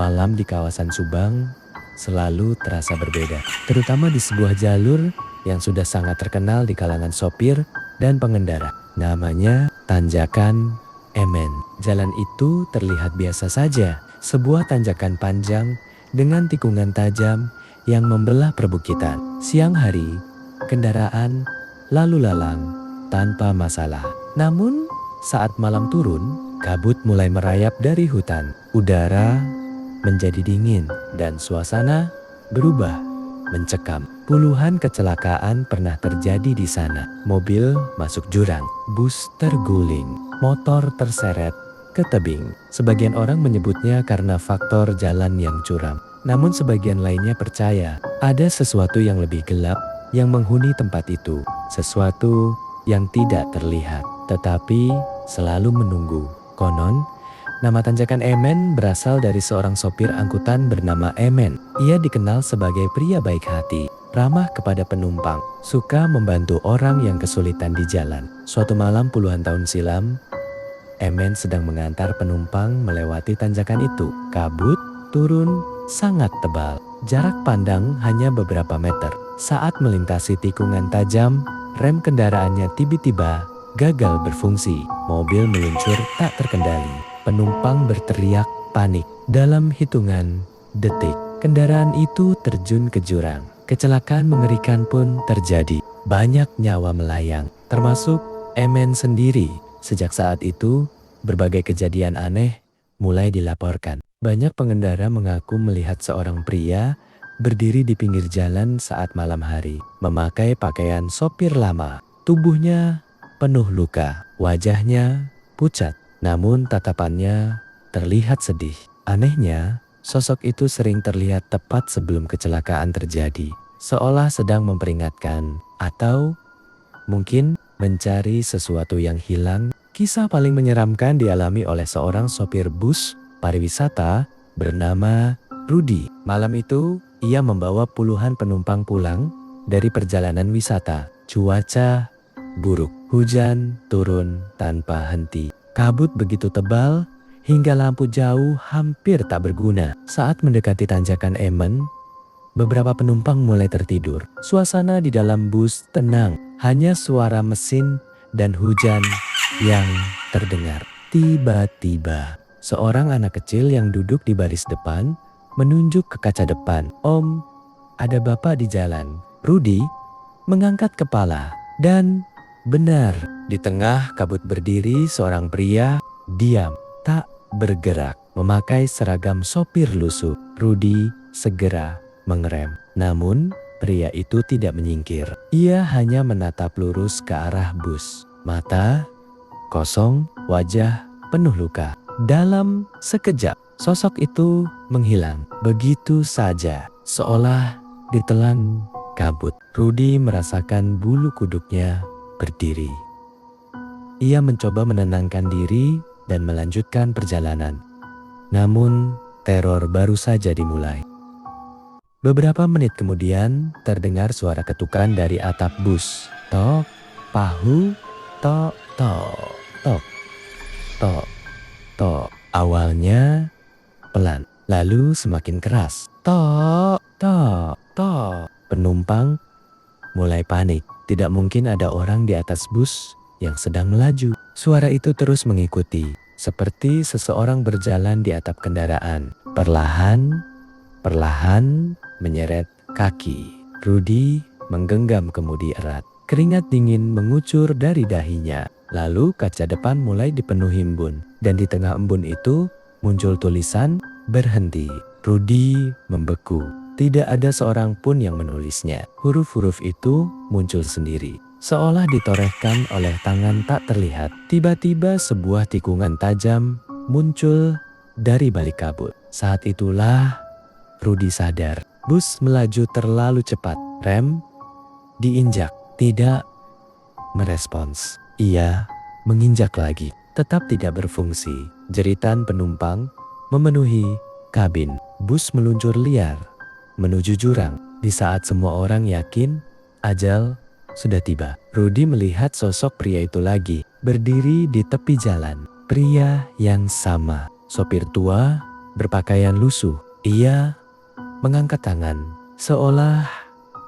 malam di kawasan Subang selalu terasa berbeda, terutama di sebuah jalur yang sudah sangat terkenal di kalangan sopir dan pengendara. Namanya Tanjakan Emen. Jalan itu terlihat biasa saja, sebuah tanjakan panjang dengan tikungan tajam yang membelah perbukitan. Siang hari, kendaraan lalu lalang tanpa masalah. Namun, saat malam turun, kabut mulai merayap dari hutan. Udara menjadi dingin dan suasana berubah mencekam. Puluhan kecelakaan pernah terjadi di sana. Mobil masuk jurang, bus terguling, motor terseret ke tebing. Sebagian orang menyebutnya karena faktor jalan yang curam. Namun sebagian lainnya percaya ada sesuatu yang lebih gelap yang menghuni tempat itu. Sesuatu yang tidak terlihat, tetapi selalu menunggu. Konon, nama Tanjakan Emen berasal dari seorang sopir angkutan bernama Emen. Ia dikenal sebagai pria baik hati, ramah kepada penumpang, suka membantu orang yang kesulitan di jalan. Suatu malam puluhan tahun silam, Emen sedang mengantar penumpang melewati tanjakan itu. Kabut turun sangat tebal, jarak pandang hanya beberapa meter. Saat melintasi tikungan tajam, rem kendaraannya tiba-tiba gagal berfungsi. Mobil meluncur tak terkendali. Penumpang berteriak panik. Dalam hitungan detik, kendaraan itu terjun ke jurang. Kecelakaan mengerikan pun terjadi. Banyak nyawa melayang, termasuk Emen sendiri. Sejak saat itu, berbagai kejadian aneh mulai dilaporkan. Banyak pengendara mengaku melihat seorang pria berdiri di pinggir jalan saat malam hari, memakai pakaian sopir lama. Tubuhnya penuh luka, wajahnya pucat, namun tatapannya terlihat sedih. Anehnya, sosok itu sering terlihat tepat sebelum kecelakaan terjadi, seolah sedang memperingatkan atau mungkin mencari sesuatu yang hilang. Kisah paling menyeramkan dialami oleh seorang sopir bus pariwisata bernama Rudy. Malam itu, ia membawa puluhan penumpang pulang dari perjalanan wisata. Cuaca buruk, hujan turun tanpa henti. Kabut begitu tebal hingga lampu jauh hampir tak berguna. Saat mendekati Tanjakan Emen, beberapa penumpang mulai tertidur. Suasana di dalam bus tenang, hanya suara mesin dan hujan yang terdengar. Tiba-tiba, seorang anak kecil yang duduk di baris depan menunjuk ke kaca depan. "Om, ada bapak di jalan." Rudy mengangkat kepala dan benar, di tengah kabut berdiri seorang pria diam, tak bergerak, memakai seragam sopir lusuh. Rudy segera mengerem. Namun, pria itu tidak menyingkir. Ia hanya menatap lurus ke arah bus. Mata kosong, wajah penuh luka. Dalam sekejap, sosok itu menghilang begitu saja, seolah ditelan kabut. Rudy merasakan bulu kuduknya berdiri. Ia mencoba menenangkan diri dan melanjutkan perjalanan. Namun, teror baru saja dimulai. Beberapa menit kemudian, terdengar suara ketukan dari atap bus. Tok, pahu, tok, tok, tok, tok, tok. Awalnya pelan, lalu semakin keras. Tok, tok, tok. Penumpang mulai panik. Tidak mungkin ada orang di atas bus yang sedang melaju. Suara itu terus mengikuti, seperti seseorang berjalan di atap kendaraan. Perlahan menyeret kaki. Rudy menggenggam kemudi erat. Keringat dingin mengucur dari dahinya. Lalu kaca depan mulai dipenuhi embun. Dan di tengah embun itu muncul tulisan "Berhenti". Rudy membeku. Tidak ada seorang pun yang menulisnya. Huruf-huruf itu muncul sendiri, seolah ditorehkan oleh tangan tak terlihat. Tiba-tiba sebuah tikungan tajam muncul dari balik kabut. Saat itulah Rudy sadar. Bus melaju terlalu cepat. Rem diinjak, tidak merespons. Ia menginjak lagi, tetap tidak berfungsi. Jeritan penumpang memenuhi kabin. Bus meluncur liar menuju jurang. Di saat semua orang yakin ajal sudah tiba, Rudy melihat sosok pria itu lagi berdiri di tepi jalan. Pria yang sama, sopir tua berpakaian lusuh. Ia mengangkat tangan, seolah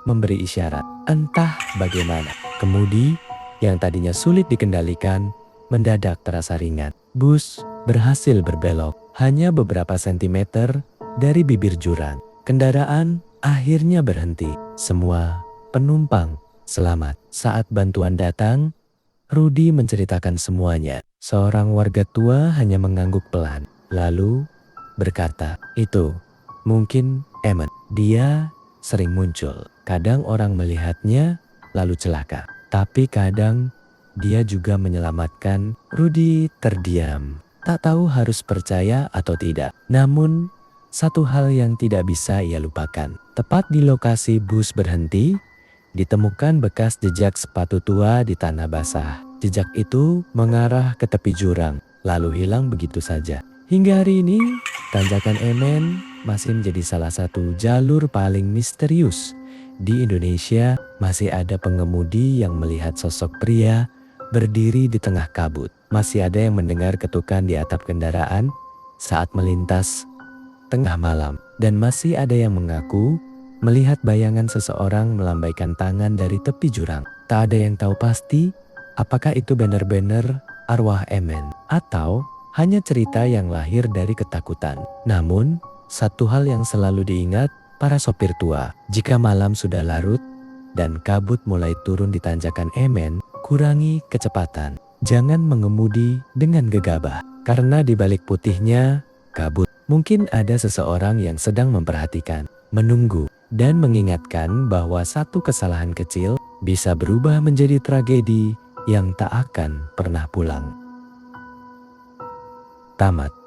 memberi isyarat. Entah bagaimana, kemudi yang tadinya sulit dikendalikan mendadak terasa ringan. Bus berhasil berbelok hanya beberapa sentimeter dari bibir jurang. Kendaraan akhirnya berhenti. Semua penumpang selamat. Saat bantuan datang, Rudy menceritakan semuanya. Seorang warga tua hanya mengangguk pelan, lalu berkata, "Itu mungkin Emmett. Dia sering muncul. Kadang orang melihatnya lalu celaka. Tapi kadang dia juga menyelamatkan." Rudy terdiam, tak tahu harus percaya atau tidak. Namun, satu hal yang tidak bisa ia lupakan. Tepat di lokasi bus berhenti, ditemukan bekas jejak sepatu tua di tanah basah. Jejak itu mengarah ke tepi jurang, lalu hilang begitu saja. Hingga hari ini, tanjakan Emen masih menjadi salah satu jalur paling misterius. Di Indonesia, masih ada pengemudi yang melihat sosok pria berdiri di tengah kabut. Masih ada yang mendengar ketukan di atap kendaraan saat melintas tengah malam. Dan masih ada yang mengaku melihat bayangan seseorang melambaikan tangan dari tepi jurang. Tak ada yang tahu pasti apakah itu benar-benar arwah Emen atau hanya cerita yang lahir dari ketakutan. Namun, satu hal yang selalu diingat para sopir tua, jika malam sudah larut dan kabut mulai turun di tanjakan Emen, kurangi kecepatan. Jangan mengemudi dengan gegabah, karena di balik putihnya kabut, mungkin ada seseorang yang sedang memperhatikan, menunggu, dan mengingatkan bahwa satu kesalahan kecil bisa berubah menjadi tragedi yang tak akan pernah pulang. Tamat.